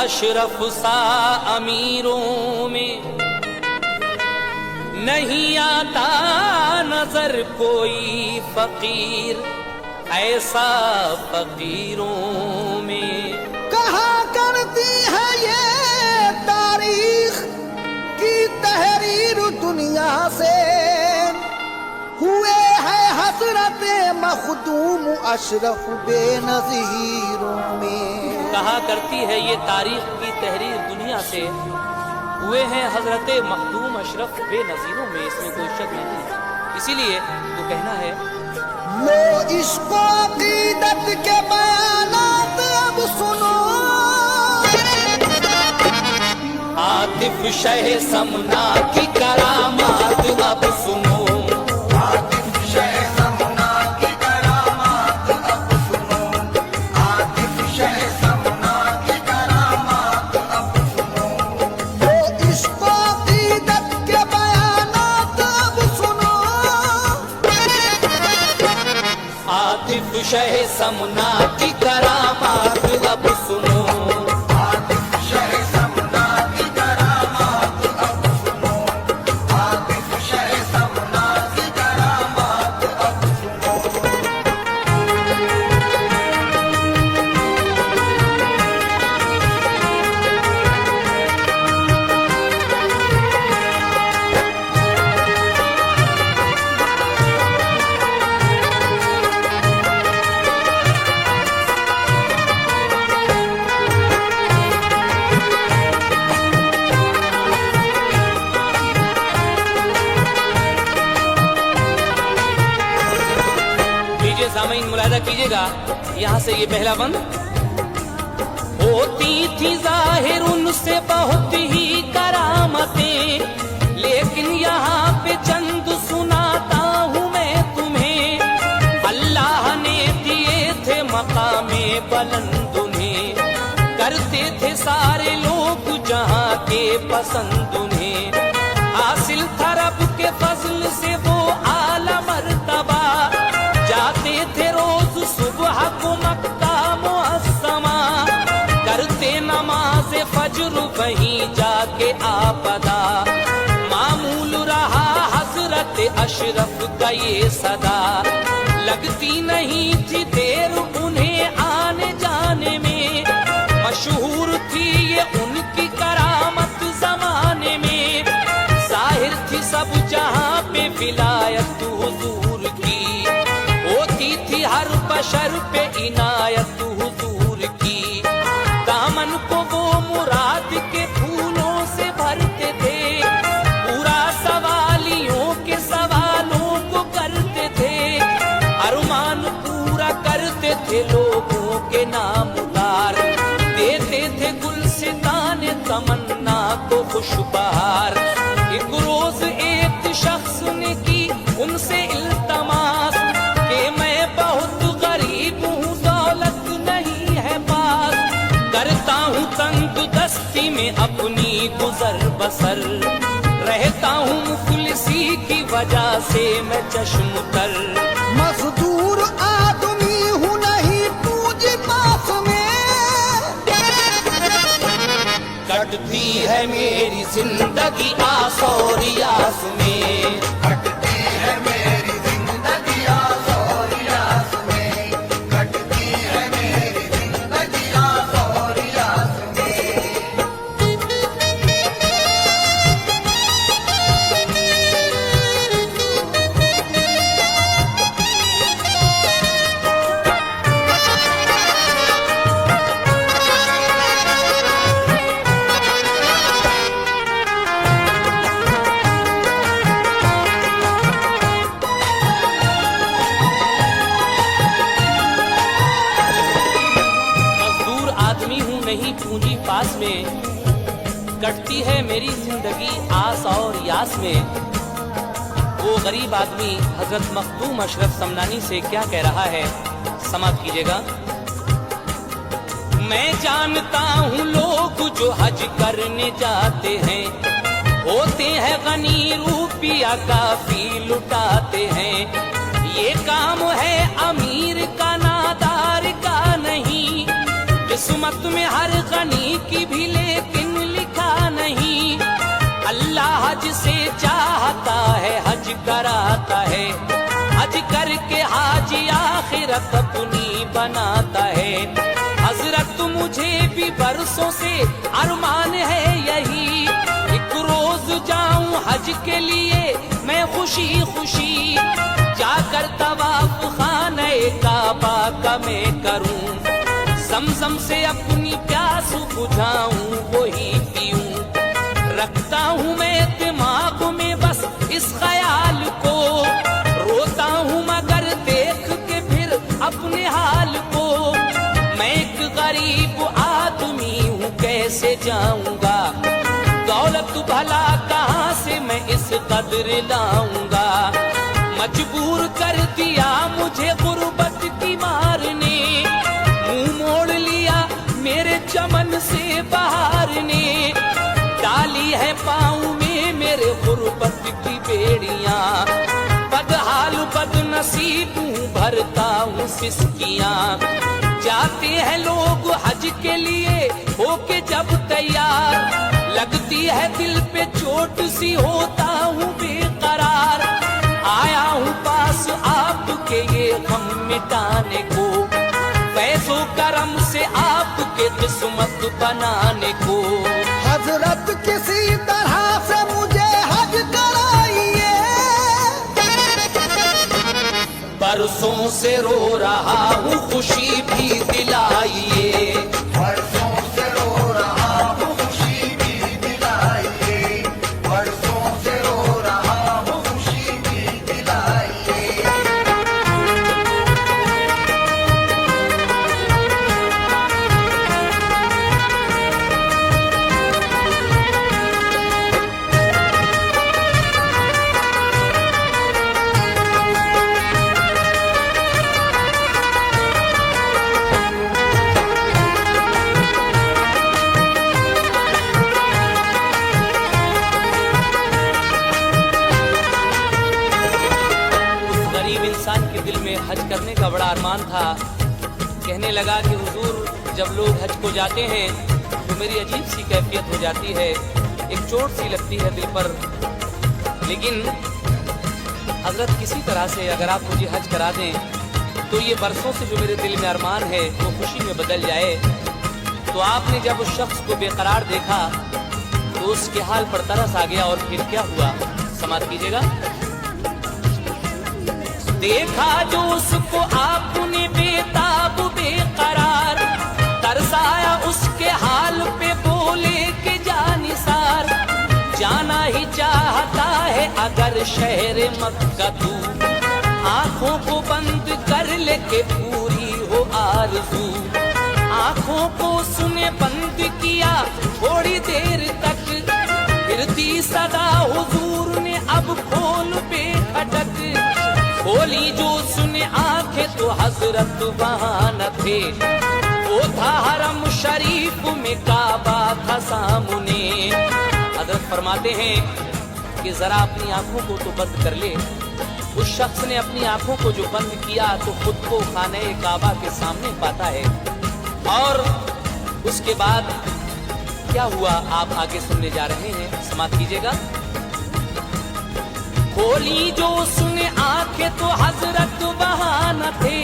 اشرف سا امیروں میں نہیں آتا نظر کوئی فقیر ایسا فقیروں میں. کہا کرتی ہے یہ تاریخ کی تحریر دنیا سے ہوئے ہے حسرت مخدوم اشرف بے نظیروں میں. کہا کرتی ہے یہ تاریخ کی تحریر دنیا سے ہوئے ہیں حضرت مخدوم اشرف بے نظیروں میں. اس میں کوئی شک نہیں. اسی لیے وہ کہنا ہے لو عشق و عقیدت کے بیانات اب سنو، عاطف شہ سمنا کی کرامات اب سنو. شہ سمنا کی کرامات اب سنو. شہ سمنا کی کرامات اب سنو، شہ سمنا کی کرامات اب سنو. سامعین ملاحظہ کیجئے گا یہاں سے یہ پہلا بند. ہوتی تھی ظاہر ان سے بہت ہی کرامتیں لیکن یہاں پہ چند سناتا ہوں میں تمہیں. اللہ نے دیے تھے مقام بلند انہیں، کرتے تھے سارے لوگ جہاں کے پسند انہیں. حاصل تھا رب کے فضل سے وہ اعلی مرتبہ، جاتے تھے روز صبح کو مکہ معظمہ، کرتے نماز فجر وہیں جا کے آپ ادا. معمول رہا حضرت اشرف کا یہ صدا، لگتی نہیں تھی دیر انہیں آنے جانے میں. مشہور تھی یہ ان کی کرامت زمانے میں، ظاہر تھی سب جہاں پہ ولایت حضور کی، ہوتی تھی ہر بشر پہ عنایت حضور کی. دامن کو وہ مراد کے پھولوں سے بھرتے تھے، پورا سوالیوں کے سوالوں کو کرتے تھے. ارمان پورا کرتے تھے لوگوں کے نام اتار، دیتے تھے گلستان تمنا کو خوشبہار. ایک روز ایک شخص نے کی ان سے التماس کہ میں بہت غریب ہوں، دولت نہیں ہے پاس، کرتا ہوں تنگ دستی میں اپنی گزر بسر، رہتا ہوں مفلسی کی وجہ سے میں چشم تر. مزدور آدمی ہوں نہیں پوج پاس میں، کٹتی ہے میری زندگی آس اور یاس میں. کٹتی ہے میری زندگی آس اور یاس میں، کٹتی ہے میری زندگی آس اور یاس میں. खुशी पास में, कटती है मेरी जिंदगी आस और यास में। वो गरीब आदमी हजरत मखदूम अशरफ समनानी से क्या कह रहा है, समाप्त कीजिएगा। मैं जानता हूँ लोग जो हज करने जाते हैं, होते हैं गनी रूपिया काफी लुटाते हैं। ये काम है अमीर का नादार का नहीं, किस्मत में हर गनी की भी लेकिन लिखा नहीं। अल्लाह जिसे चाहता है हज कराता है, हज करके हाजी आखिरत अपनी बनाता है। हजरत मुझे भी बरसों से अरमान है यही, एक रोज जाऊं हज के लिए मैं खुशी खुशी, जाकर तवाफ खाने काबा का मैं करूं, समसम से अपनी प्यास बुझाऊं वही पीऊं। रखता हूँ मैं दिमाग में बस इस ख्याल को, रोता हूँ मगर देख के फिर अपने हाल को। मैं एक गरीब आदमी हूँ कैसे जाऊंगा, दौलत भला कहाँ से मैं इस कदर लाऊंगा। मजबूर कर दिया मुझे गुर्बत की मार ने, मुंह मोड़ लिया मेरे चमन से बहार ने। डाली है पाँव में मेरे गुर्बत की बेड़ियां, बदहाल बदनसीब हूँ भरता हूँ सिसकियां। जाते हैं लोग हज के लिए होके जब तैयार, लगती है दिल पे चोट सी होता हूँ बेकरार। आया हूँ पास आपके ये गम मिटाने को, फैज़ो करम से आपके किस्मत बनाने को। हजरत किसी तरह से मुझे हज कराइए, बरसों से रो रहा हूँ खुशी भी दिलाइए। बरसों से रो रहा हूँ खुशी भी दिलाइए, बरसों से रो रहा हूँ खुशी भी दिलाइए। हज करने का बड़ा अरमान था। कहने लगा कि हुजूर जब लोग हज को जाते हैं तो मेरी अजीब सी कैफियत हो जाती है, एक चोट सी लगती है दिल पर। लेकिन हजरत किसी तरह से अगर आप मुझे हज करा दें तो ये बरसों से जो मेरे दिल में अरमान है वो खुशी में बदल जाए। तो आपने जब उस शख्स को बेकरार देखा तो उसके हाल पर तरस आ गया, और फिर क्या हुआ, समाप्त कीजिएगा। देखा जो उसको आपने बेताब बेकरार, तरसाया उसके हाल पे बोले कि जानिसार। जाना ही चाहता है अगर शहर मक्का तू, आंखों को बंद कर ले के पूरी हो आरज़ू। आंखों को सुने बंद किया थोड़ी देर तक, फिरती सदा हुजूर ने अब खोल पे खटक। खोली जो सुने आंखें तो हजरत वहाँ न थे, वो था हरम शरीफ में काबा था सामने। हजरत फरमाते हैं कि जरा अपनी आंखों को तो बंद कर ले। उस शख्स ने अपनी आंखों को जो बंद किया तो खुद को खाने काबा के सामने पाता है। और उसके बाद क्या हुआ आप आगे सुनने जा रहे हैं, समाप्त कीजिएगा। खोली जो सुने आंखें तो हजरत वहाँ न थे,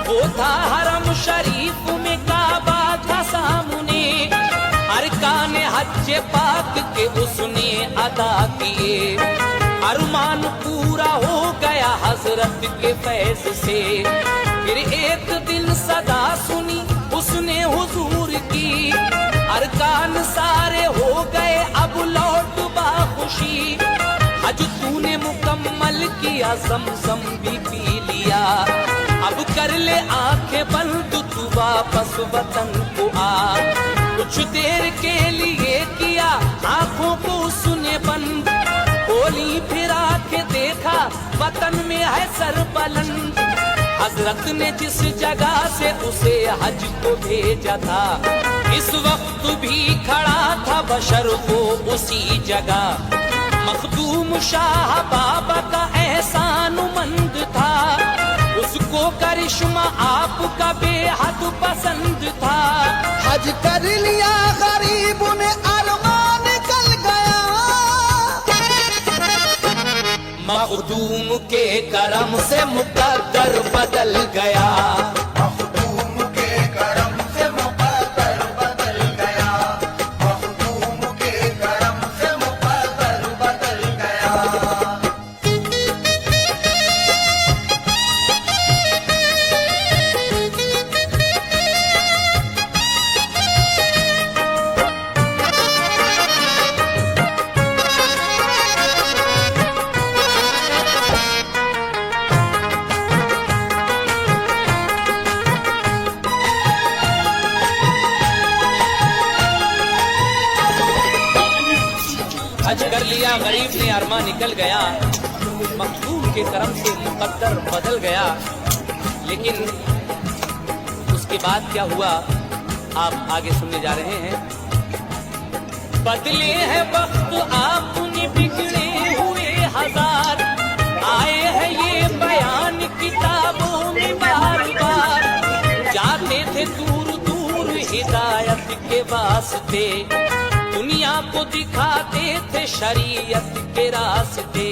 वो था हरम शरीफ में काबा था सामने। अरकान हज पाक के उसने अदा किए, अरमान पूरा हो गया हजरत के फैज से। फिर एक दिन सदा सुनी उसने हुजूर की, अरकान सारे हो गए अब लौट बाखुशी। हज तूने मुकम्मल किया, समसम भी पी लिया, अब कर ले आंखें बंद तू वापस वतन को आ। कुछ कुछ देर के लिए किया आंखों को उसने बंद, खोली फिर आके देखा वतन में है सर बुलंद। हजरत ने जिस जगह से उसे हज को भेजा था, इस वक्त भी खड़ा था बशर वो उसी जगह। मखदूम शाह बाबा का एहसानमंद था, उसको करिश्मा आपका बेहद पसंद था। हज कर लिया गरीब ने अरमान निकल गया, मखदूम के करम से मुकद्दर बदल गया। मखदूम के करम से मुकद्दर बदल गया, मखदूम के करम से मुकद्दर बदल गया। हज कर लिया गरीब ने अरमान निकल गया, मखदूम के करम से मुकद्दर बदल गया। लेकिन उसके बाद क्या हुआ आप आगे सुनने जा रहे हैं। बदले हैं वक्त आपने बिगड़े हुए हजार, आए हैं ये बयान किताबों में बार बार। जाते थे दूर दूर हिदायत के वास्ते, दुनिया को दिखाते थे शरीयत के रास्ते।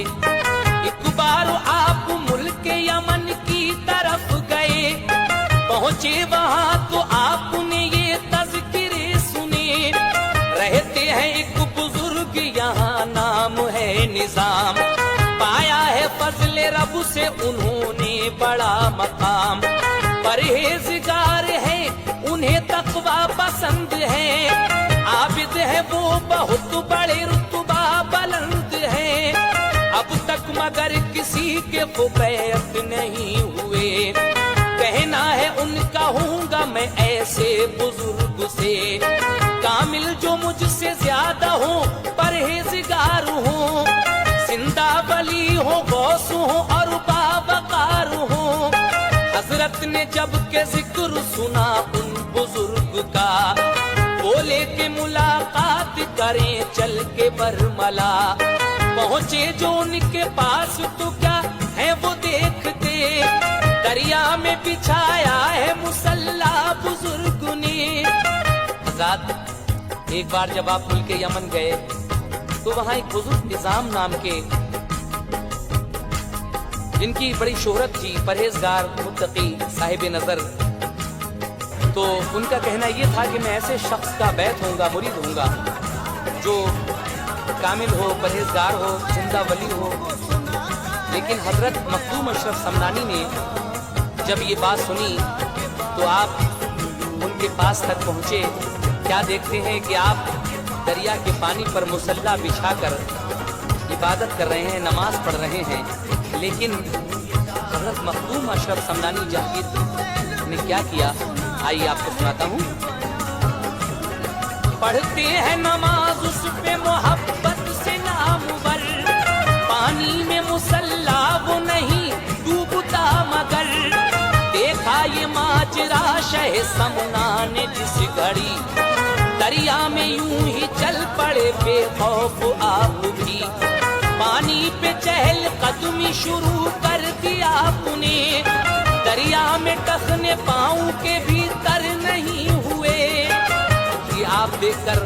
एक बार आप मुल्क यमन की तरफ गए, पहुंचे वहां तो आपने ये तज़किरे सुने। रहते हैं एक बुजुर्ग यहाँ नाम है निजाम, पाया है फजल रब से उन्होंने बड़ा मकाम। परहेजगार है उन्हें तकवा पसंद है, आबिद है वो बहुत बड़े रुतबा बुलंद है। अब तक मगर किसी के वो बैत नहीं हुए, कहना है उनका हूँगा मैं ऐसे बुजुर्ग से। कामिल जो मुझसे ज्यादा हो, परहेजगार हो, जिंदा वली हो, गौस हो और बावकार हो। हजरत ने जब के जिक्र सुना उन बुजुर्ग का, बोले के मुलाकात करें चल के बरमला। पहुंचे जो उनके पास तो क्या है वो देखते, दरिया में बिछाया है मुसल्ला बुजुर्ग ने। हज़रत एक बार जब आप मुल्क यमन गए तो वहाँ एक बुजुर्ग निजाम नाम के, जिनकी बड़ी शोहरत थी, परहेजगार मुत्तकी साहिब नजर, तो उनका कहना ये था कि मैं ऐसे शख्स का बैत होऊंगा, मुरीद होऊंगा जो कामिल हो, परहेजगार हो, जिंदा वली हो। लेकिन हजरत मखदूम अशरफ समनानी ने जब ये बात सुनी तो आप उनके पास तक पहुँचे। क्या देखते हैं कि आप दरिया के पानी पर मुसल्ला बिछाकर इबादत कर रहे हैं, नमाज पढ़ रहे हैं। लेकिन हजरत मखदूम अशरफ समनानी जहांगीर ने क्या किया, आइए आपको सुनाता हूँ। पढ़ते हैं नमाज उस पे मोहब्बत से नामुवर, पानी में मुसल्ला वो नहीं डूबता मगर। देखा ये माजरा शह समना ने जिस घड़ी, दरिया में यूं ही चल पड़े बेखौफ आप भी। पानी पे चहल कदमी शुरू कर दिया आपने, दरिया में टखने पाँव के भीतर नहीं हुए। कि आप देखकर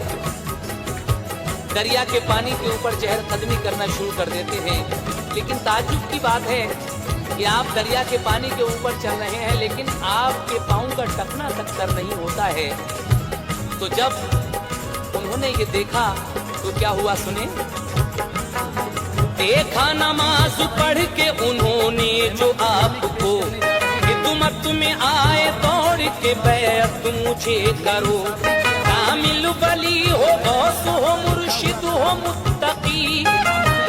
दरिया के पानी के ऊपर चहल कदमी करना शुरू कर देते हैं। लेकिन ताज्जुब की बात है कि आप दरिया के पानी के ऊपर चल रहे हैं, लेकिन आपके पाँव का टकना तक तर नहीं होता है। तो जब उन्होंने ये देखा तो क्या हुआ सुने। देखा नमाज पढ़ के उन्होंने जो आपको, खिदमत में आए दौड़ के बैत मुझे करो। कामिल वली हो, गौस हो, मुर्शिद हो, मुत्तकी,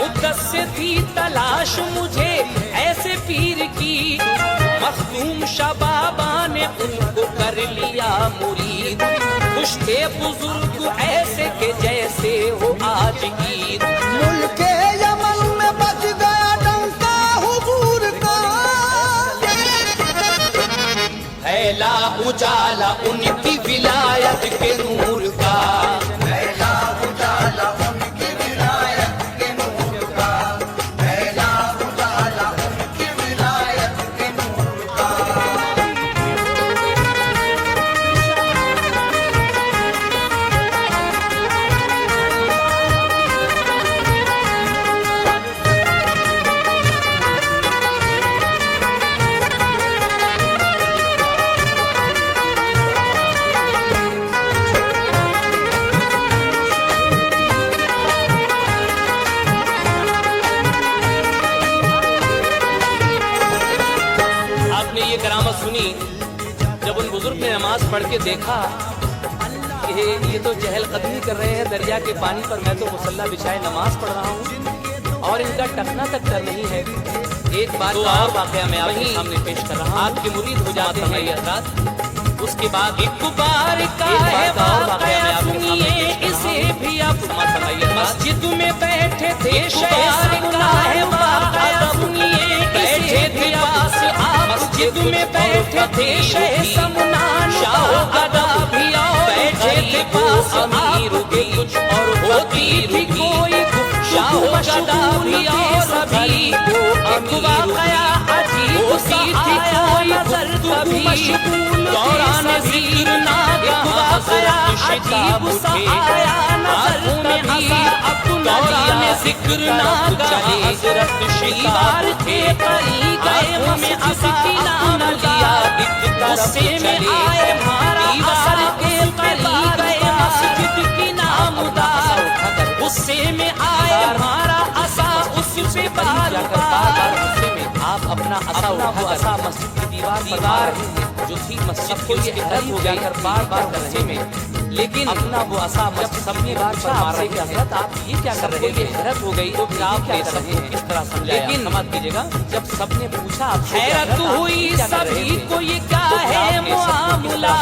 मुद्दस्सिर थी तलाश मुझे ऐसे पीर की। मखदूम शबाबा ने उनको कर लिया मुरीद, گزشتے بزرگ ایسے کہ جیسے ہو آج عید ملک یمن میں بج گیا ڈنکا حضور کا پھیلا اجالا ان کی ولایت کے نور کا پھیلا اجالا ان کی ولایت کے نور کا پھیلا اجالا ان کی ولایت کے نور کا آپ نے یہ کرامت سنی جب ان بزرگ نے نماز پڑھ کے دیکھا کہ یہ تو چہل قدمی کر رہے ہیں دریا کے پانی پر، میں تو مصلی بچھائے نماز پڑھ رہا ہوں اور ان کا ٹکنا تک ڈر نہیں ہے۔ ایک بات اور واقعہ میں آپ کے سامنے پیش کر رہا ہوں، آپ کے مرید ہو جاتے ہیں یہ حضرات۔ اس کے بعد ایک بار کا ہے واقعہ سنیے اسے بھی آپ مسجد میں بیٹھے تھے شیخ کا ہے واقعہ سنیے اسے بھی آپ مسجد میں بیٹھے تھے شیخ سمنان شاہ ادا بھی اور بیٹھے تھے پاس امیر کے کچھ اور ہوتی تھی کوئی شاہ ادا بھی اور سبھی کو امیر واقعہ عجیب سی تھی کوئی نظر کبھی دوران ذکر ناگہاں حضرت عجیب سا آیا نظر کبھی دوران ذکر ناگہاں حضرت دیوار کے قریب گئے مسجد کی نام لیا غصے میں آئے مارا دیوار کے قریب گئے مسجد کی نام دار غصے میں آئے مارا عصا اس پہ بار بار آپ اپنا عصا اٹھا کر مسجد کی دیوار جو تھی مسجد کے لیے حرت ہو جا کر بار بار غصے میں لیکن اپنا وہ عصا مسجد سب نے بار پر مار رہے کہ حضرت آپ یہ کیا کر رہے ہیں، حیرت ہو گئی تو پھر آپ کیا کر رہے ہیں کس طرح سمجھایا لیکن سمجھ کیجیے گا جب سب نے پوچھا آپ حیرت ہوئی سبھی کو یہ کیا ہے معاملہ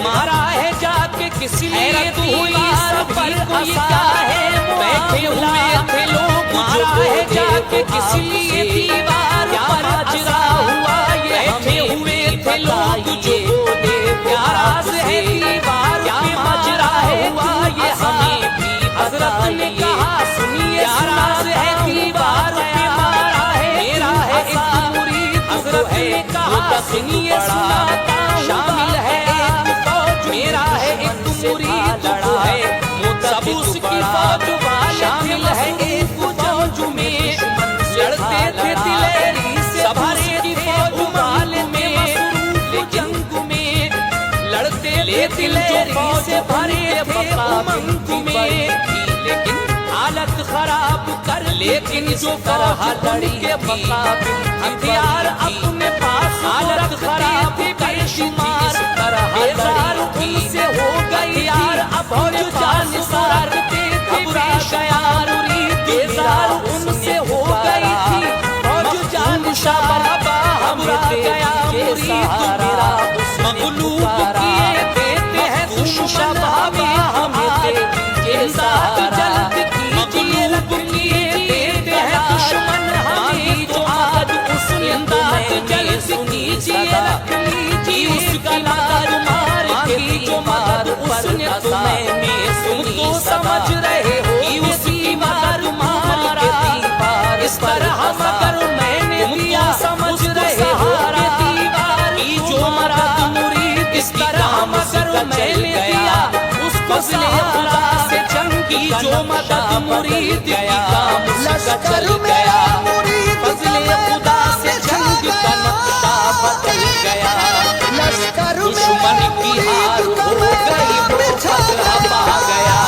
مارا ہے جا کے کس لیے ہوئی سبھی کو یہ کیا ہے بیٹھے ہوئے تھے لوگ مارا ہے جا کے کس لیے دیوار پر اجرا ہوا یہ بیٹھے ہوئے تھے لوگ جو بولے پیاراز ہے دیوار پہ ماجرا ہوا یہ ہمیں بھی حضرت نے کہا سنیے پیاراز ہے دیوار پہ مارا ہے میرا ہے ایک مرید حضرت نے کہا سنیے سناتا شامل ہے ایک فوج میرا ہے ایک مرید جو ہے سب اس کی فوج شامل ہے ایک فوج میں لڑتے تھے دلیری سے بھرے کی فوج والے میں جنگ میں لڑتے تھے دلیری سے بھرے تھے امنگ میں لیکن حالت خراب کر لیکن جو فرحہ لڑی کے مقابل ہتھیار اپنے پاس حالت خراب کر شمار بیزار ان سے ہو گئی یار اب جو جان سارتے گھبرا گیا بیزار ان سے ہو گئی تھی اور جو جان شابابا گھبرا گیا مرید میرا مغلوب کیے دیتے ہیں تم شبابا ہمیں امداد جلد کیجیے مغلوب کیے دیتے ہیں دشمن ہمیں جو آج اس امداد جلد کیجیے رکھ لیجیے اس کا لار مار کے جو مدد اس نے تمہیں تم تو سمجھ رہے ہو کہ اس کی مدد مارا اس طرح مگر میں نے دیا سمجھ رہے ہو کہ دیوار کی جو مدد مرید اس طرح مگر میں نے دیا اس کو خدا سے جنگ کی جو مدد مرید کی کام اس کا چل گیا فضل خدا سے جنگ کا نقشہ بدل گیا دشمن کی ہار ہو گئی وہ فتح پا گیا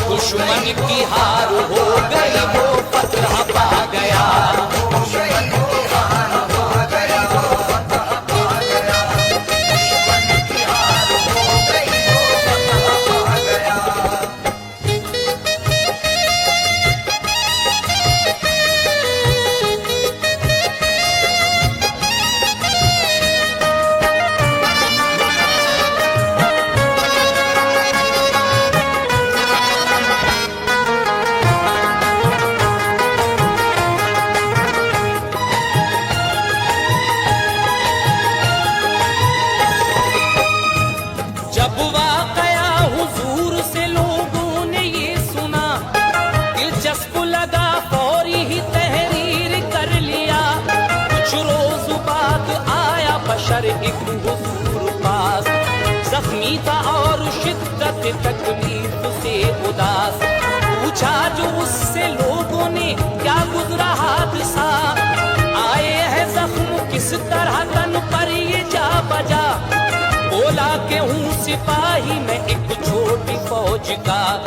دشمن کی ہار ہو گئی وہ فتح پا گیا پر ایک حضور پاس، زخمی تھا اور شدت تکلیف سے اداس، پوچھا جو اس سے لوگوں نے کیا گزرا حادثہ، آئے ہے زخم کس طرح تن پر یہ جا بجا، بولا کہ ہوں سپاہی میں ایک چھوٹی فوج کا،